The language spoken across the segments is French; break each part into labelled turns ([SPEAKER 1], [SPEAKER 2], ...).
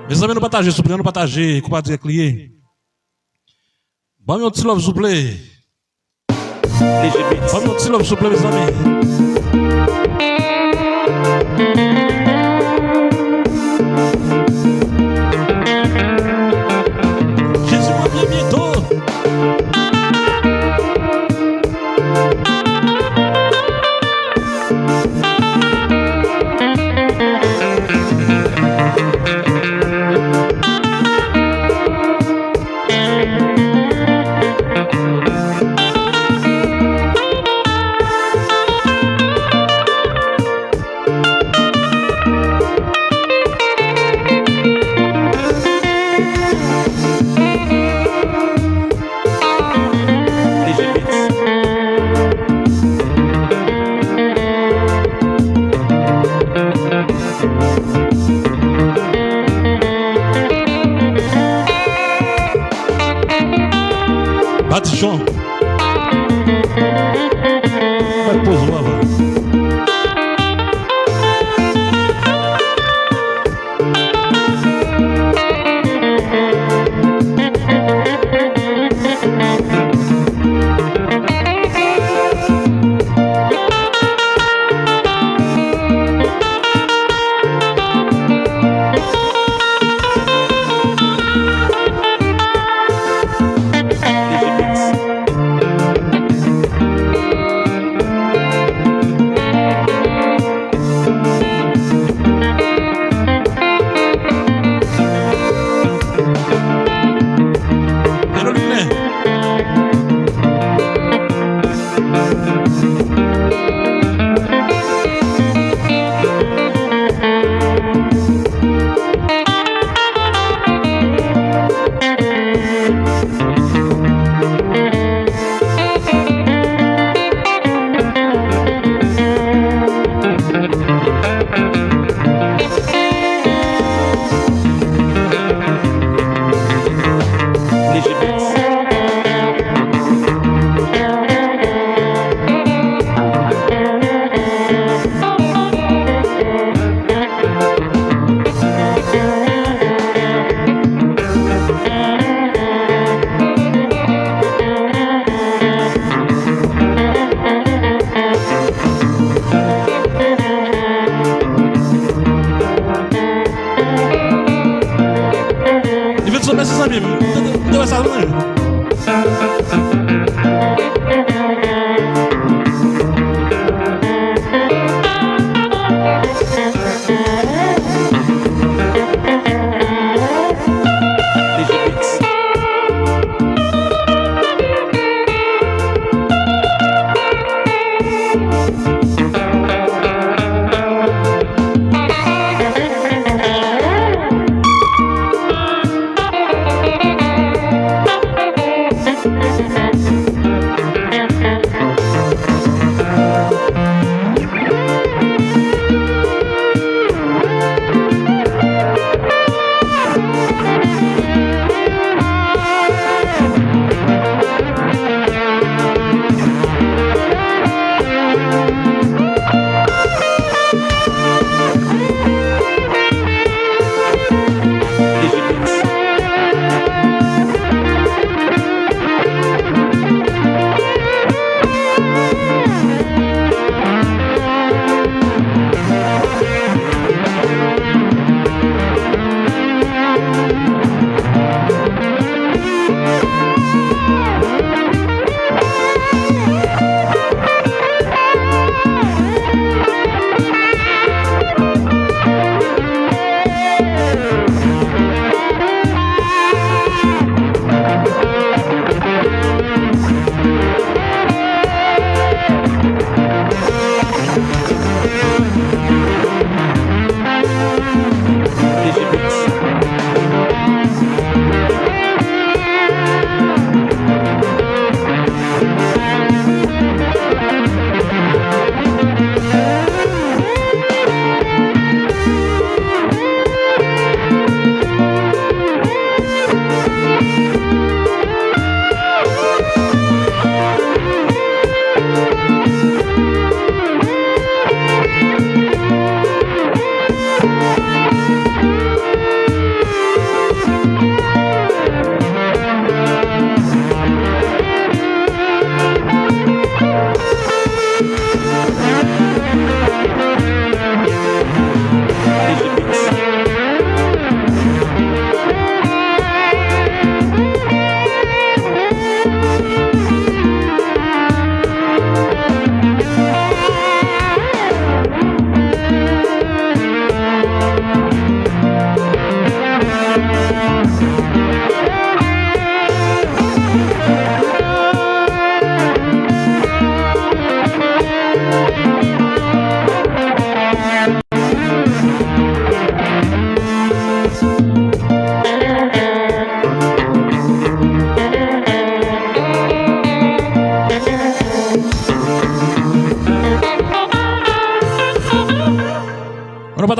[SPEAKER 1] Mes amis, nous partageons, s'il vous plaît, nous partageons, compadre client. Bon, un petit love, s'il vous plaît. Bon, un petit love, s'il vous plaît, mes amis. Jésus revient bientôt. Batichon. Vai pôr o lava.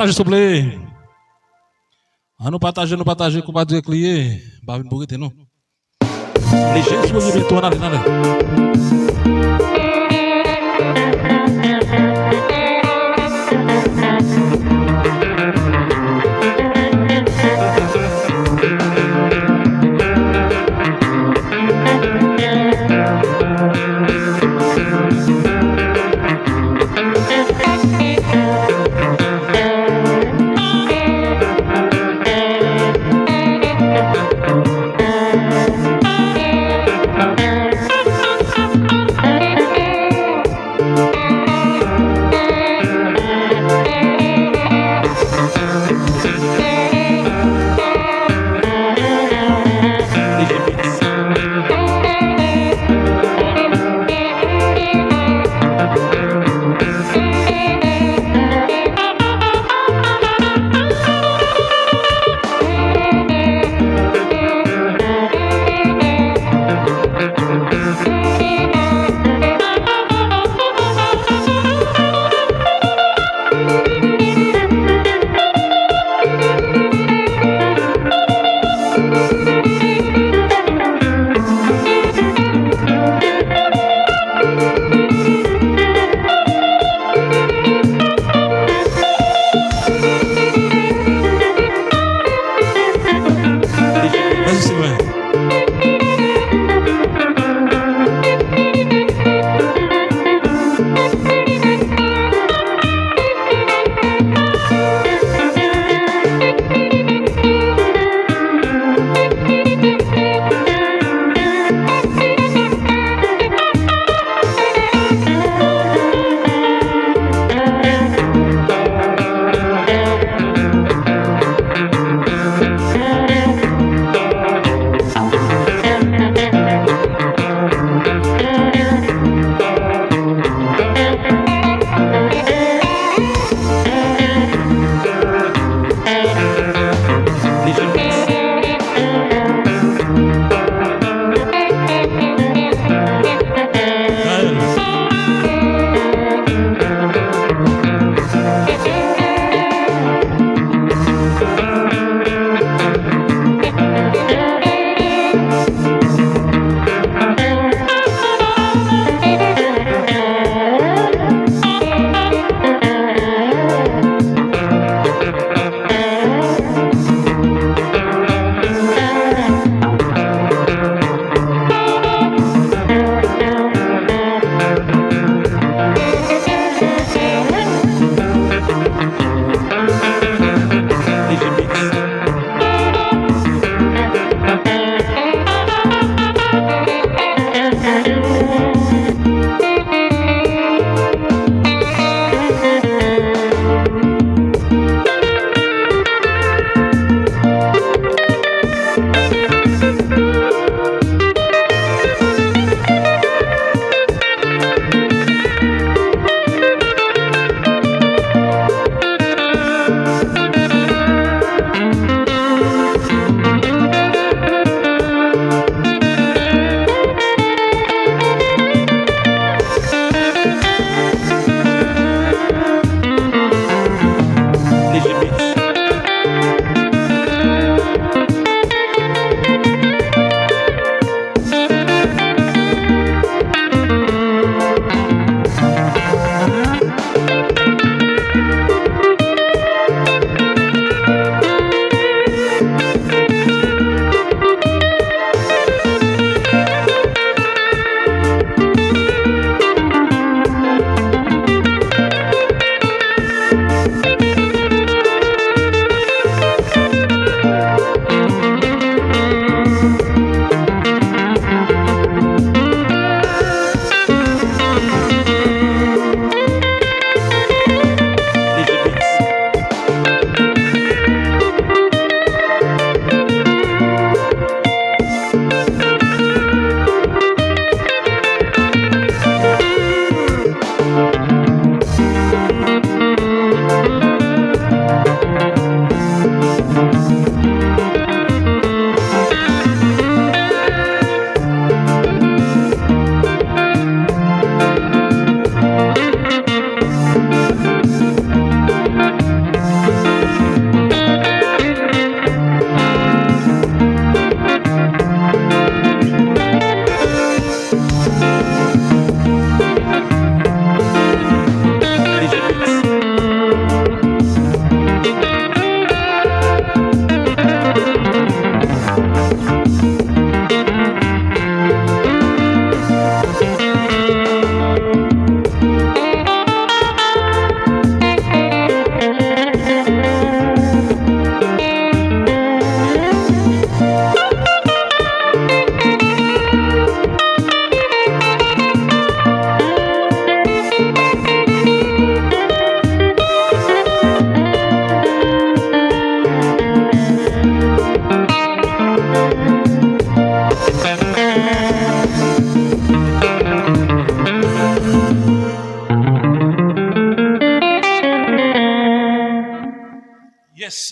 [SPEAKER 1] partager s'il vous plaît. Nous partager, qu'on va dire client. Bah, une bourrite, non. Les gens, si vous voulez, tourner, allez.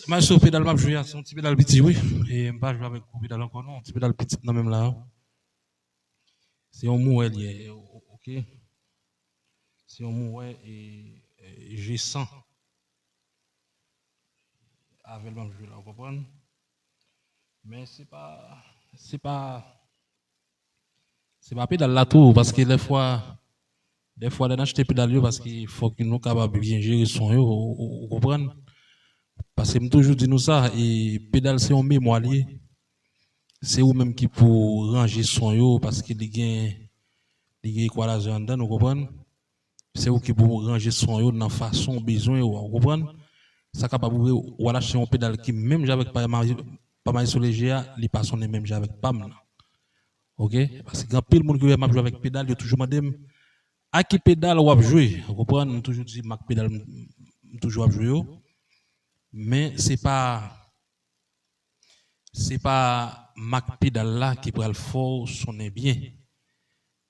[SPEAKER 1] Mais sur pédale m'a joué, c'est un petit pédale petit, oui. Et pas jouer avec un pédale encore, non. Un petit pédale petit, non, même là. C'est un mot, ok. C'est un mot, et j'ai 100. Avec le même jeu, là, vous comprenez? Mais c'est pas pédale là tout, parce que des fois, on achète pédale parce qu'il faut que nous capables bien gérer son yo, vous comprenez? Parce que je toujours dit nous ça, et pédale c'est un mémoire lié. C'est vous même qui pour ranger son yo, parce qu'il y a quoi l'argent dedans, vous comprenez? C'est vous qui pour ranger son yo dans façon besoin, vous comprenez? Ça capable ou acheter un pédale qui même avec pas mal sur les GA, il passe on même avec PAM. OK? Parce que quand pile monde qui m'a jouer avec pédale, il toujours demandé à qui pédale ou jouer. Vous comprenez? Toujours dit Mac pédale toujours jouer. Mais c'est pas Mac pédale là qui pourrait le fort sonner bien.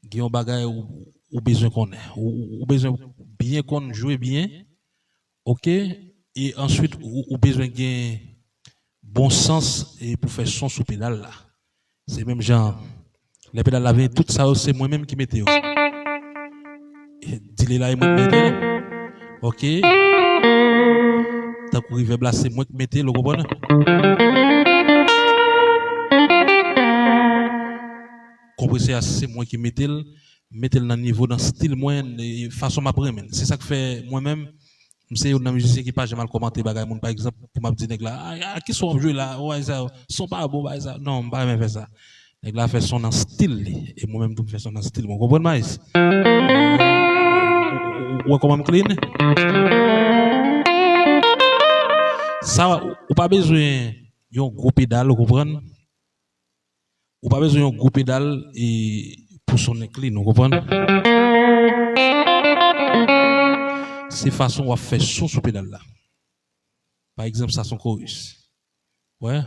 [SPEAKER 1] Il y a un bagage ou besoin qu'on ait, ou besoin bien qu'on joue bien. OK? Et ensuite ou besoin de bon sens et pour faire son sous pédale là. C'est même genre les pédales là tout ça c'est moi même qui mettais. Dis-les là et moi mettais. OK? Tant que reverb là c'est moi qui mettais, le comprendre? Compresseur c'est moi qui mettais dans niveau dans style moins façon m'apprendre. C'est ça que fait moi-même. C'est une musicien qui pas mal commenté bagay par exemple pour m'a dit nèg là qui sont jouer là ouais ça sont pas bon bah ça non pas même faire ça nèg là fait son en style et moi même tout faire son en style vous comprenez maïs ou comment clean ça ou pas besoin d'un gros pédale vous comprenez ou pas besoin d'un gros pédale et pour son clean vous comprenez c'est façon à faire son sous pédale là. Par exemple, ça son chorus. Ouais.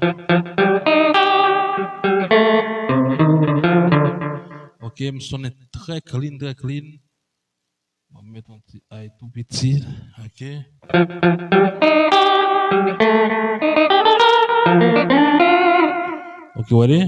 [SPEAKER 1] OK, me sonne très clean, très clean. On va mettre un petit aïe tout petit. OK. OK, voilà.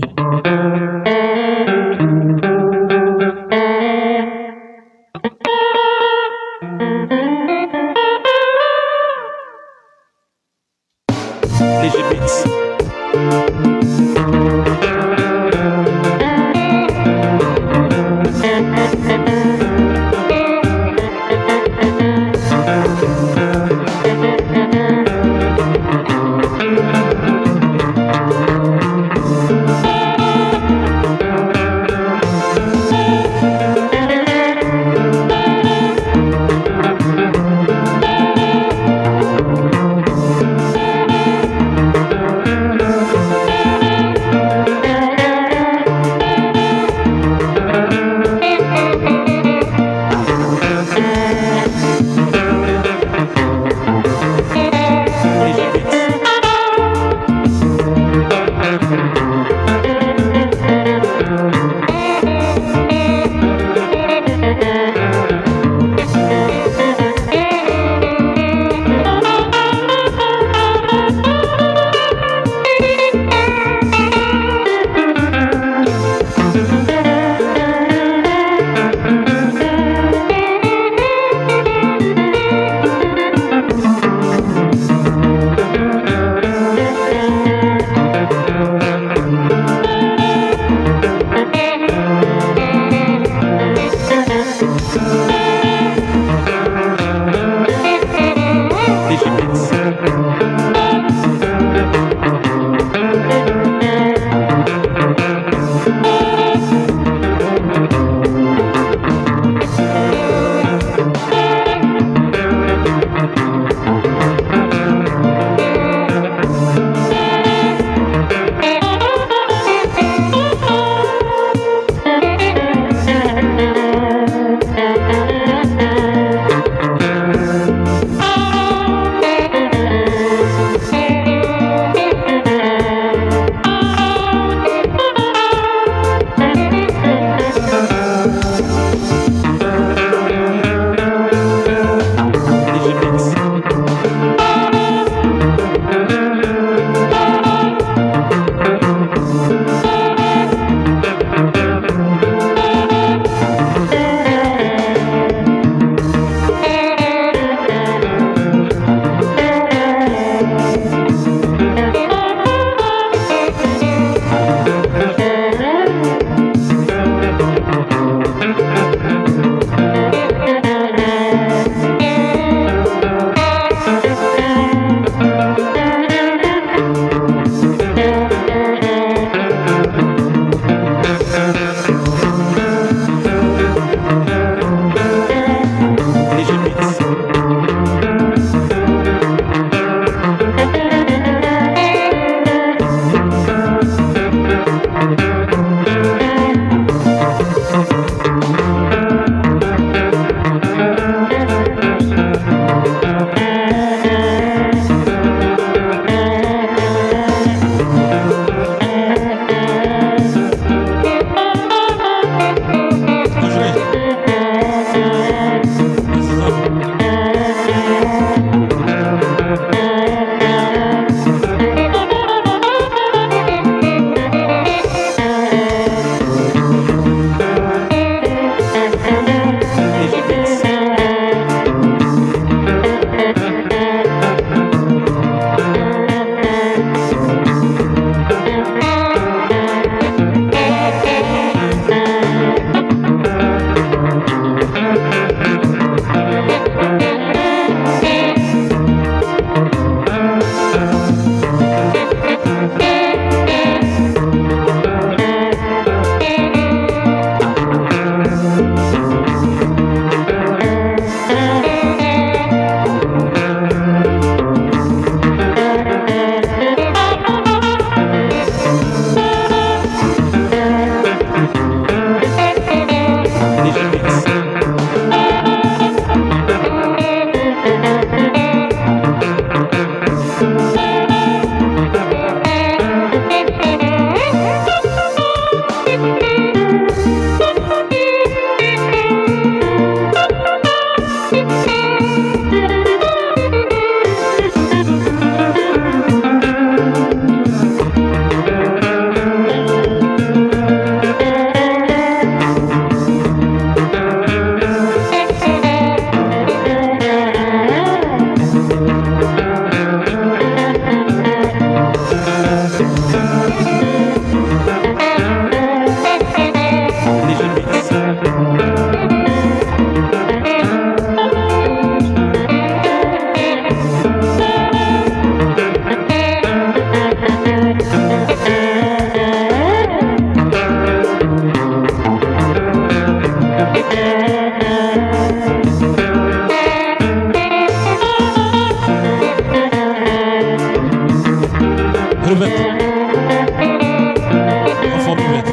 [SPEAKER 1] Faut plus vite.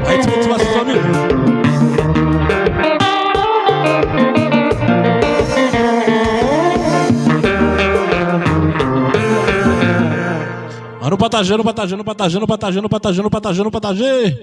[SPEAKER 1] Allez, tu vas 600 000. Nous partager, nous partager, nous partager, nous partager, nous partager, nous partager, nous partager.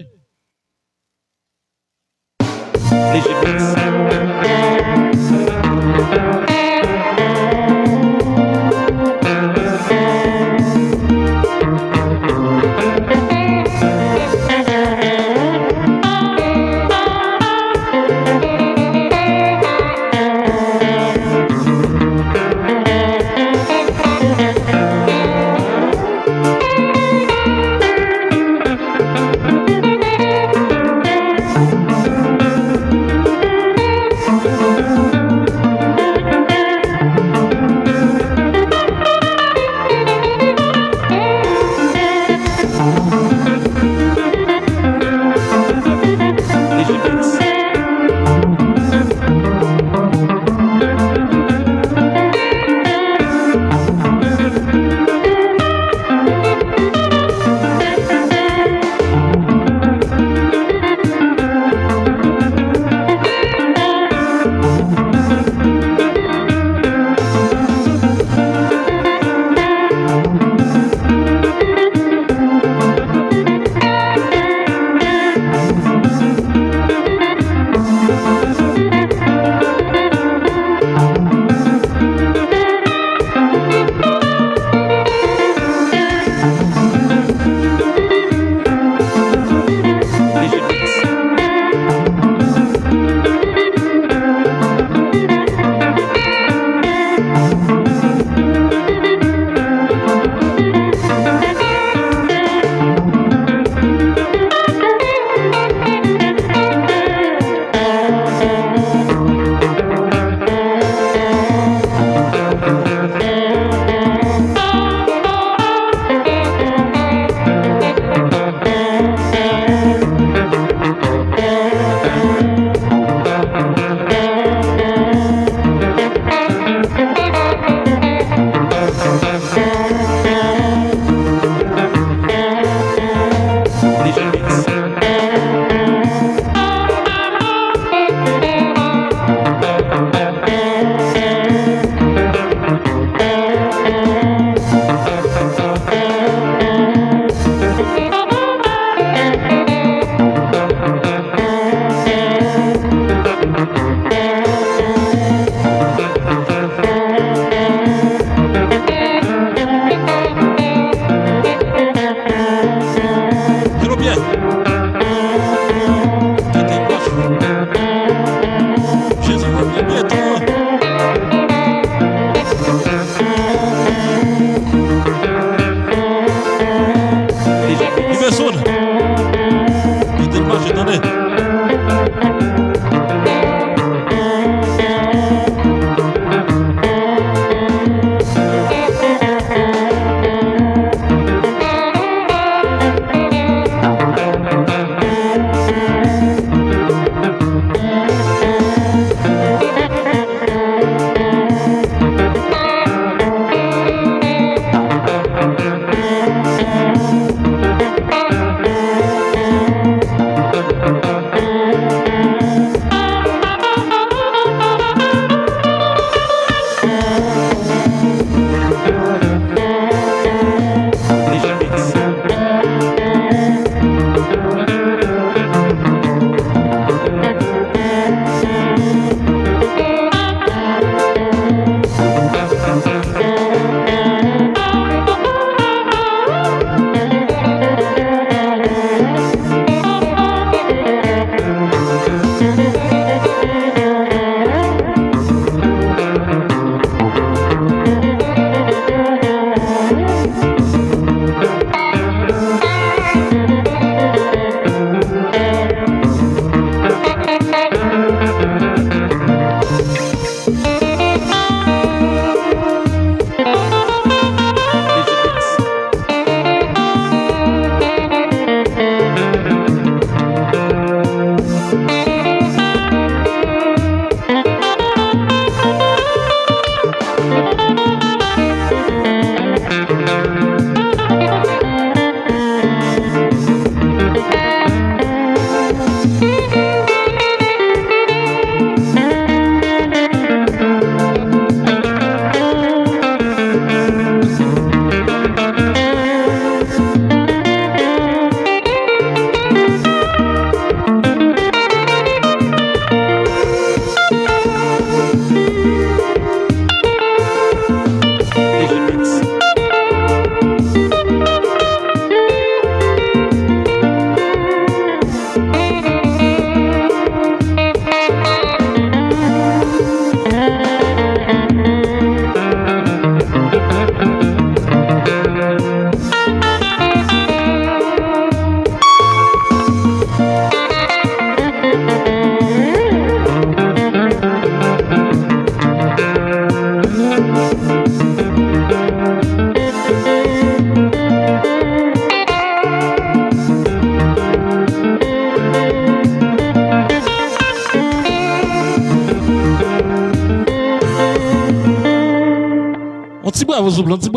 [SPEAKER 1] petit bravo, souple, petit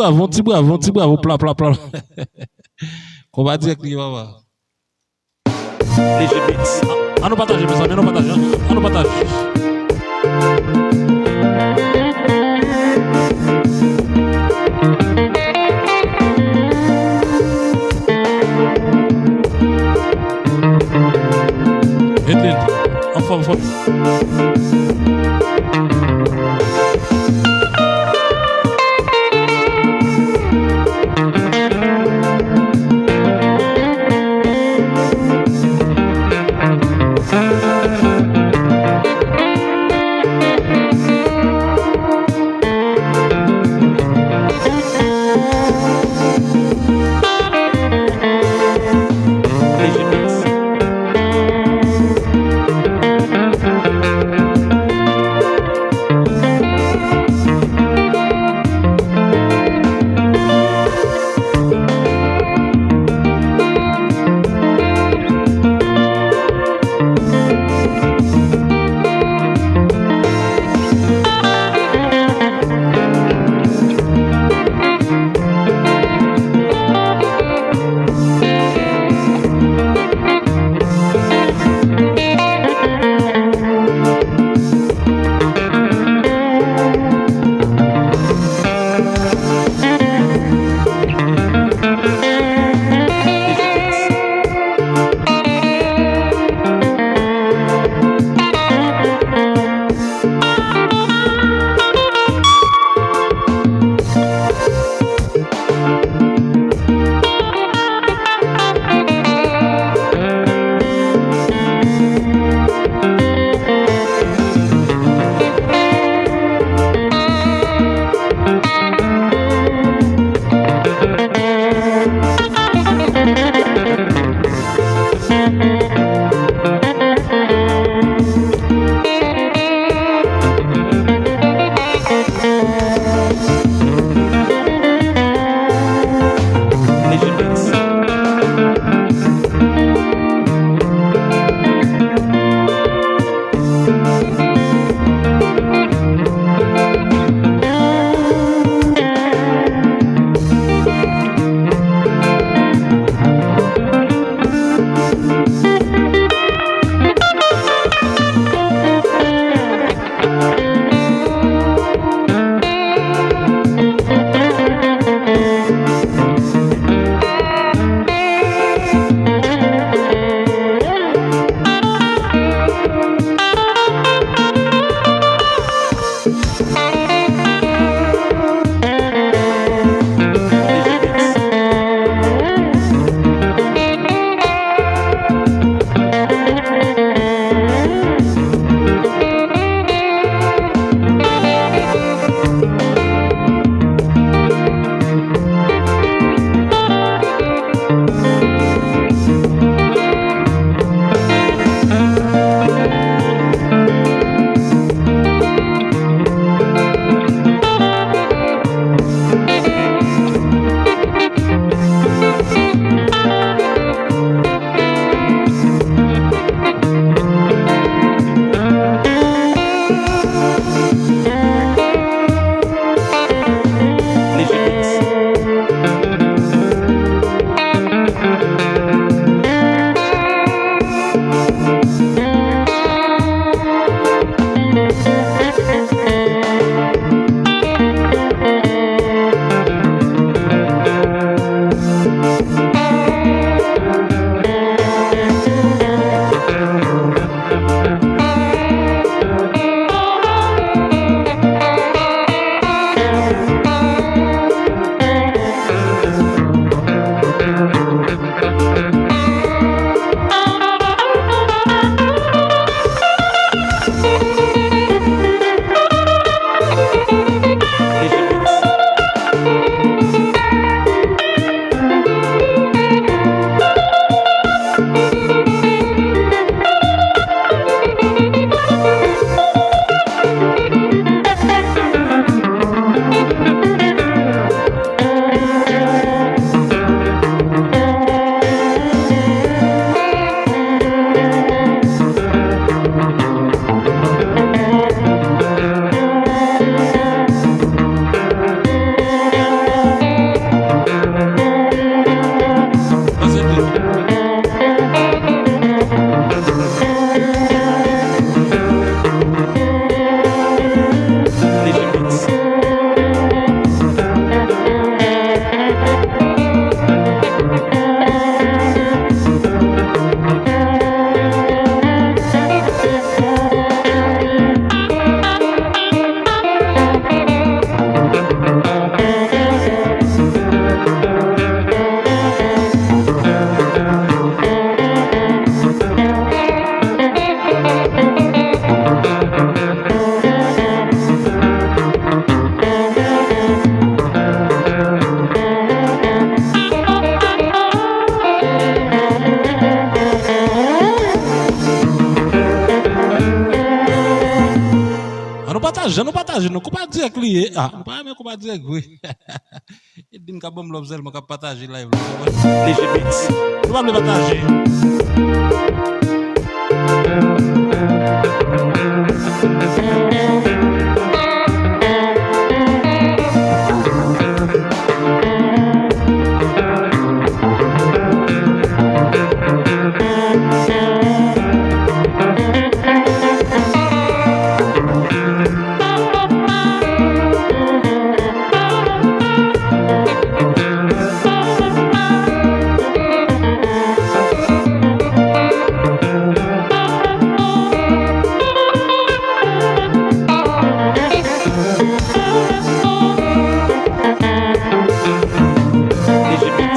[SPEAKER 1] bravo, plat. Qu'on va dire que va.
[SPEAKER 2] Les G-Beats.
[SPEAKER 1] On nous partage, mes amis, on nous partage. Edlin, en forme. partager, non, pas direct lié. Ah, pas même pas direct, oui. Il dit que bon l'observe, m'a partager live.
[SPEAKER 2] Léger Mix.
[SPEAKER 1] Nous va le partager.
[SPEAKER 2] Léger Mix.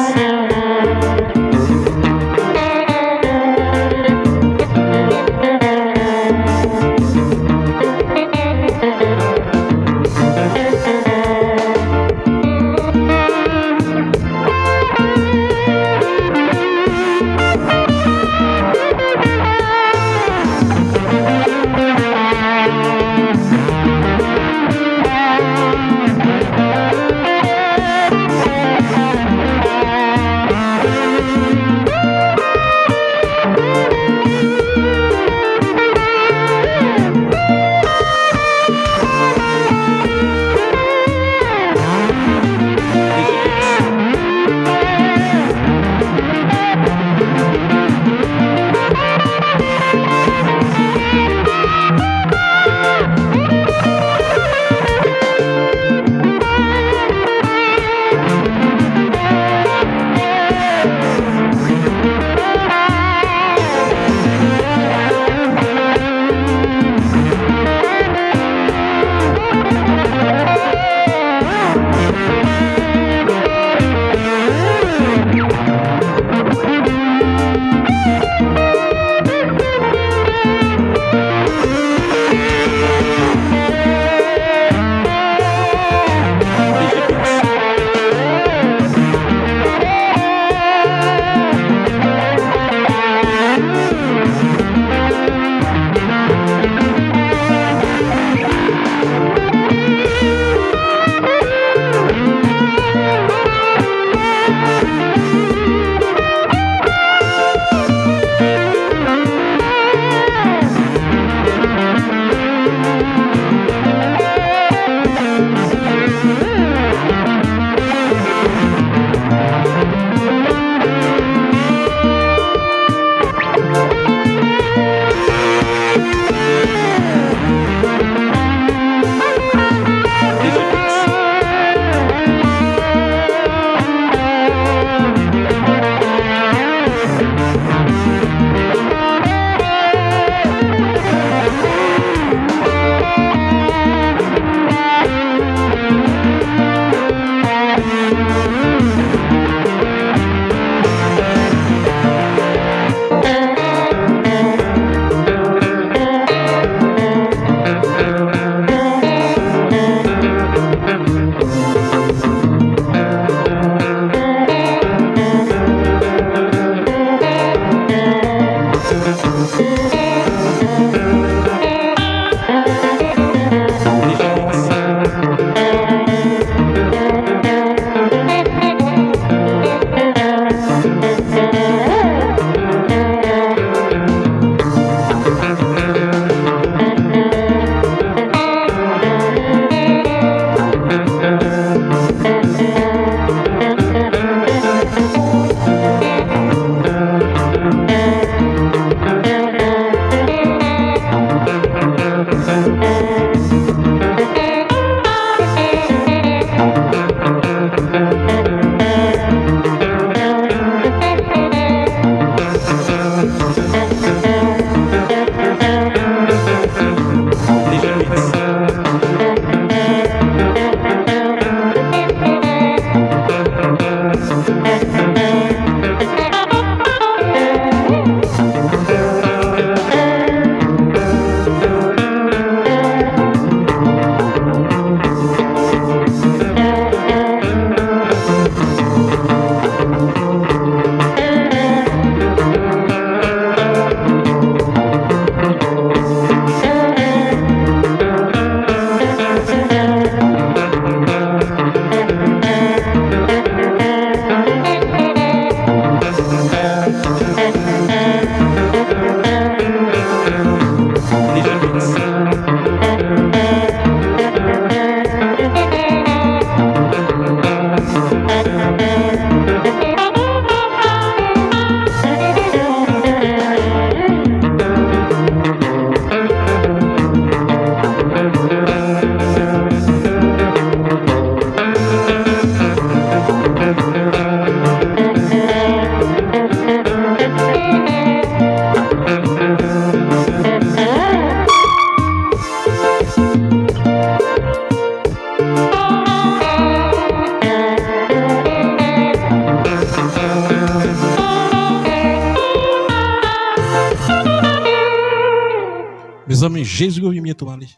[SPEAKER 1] Mes amis, Jésus revient bientôt. Allez.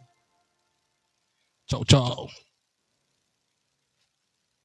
[SPEAKER 1] Ciao, ciao.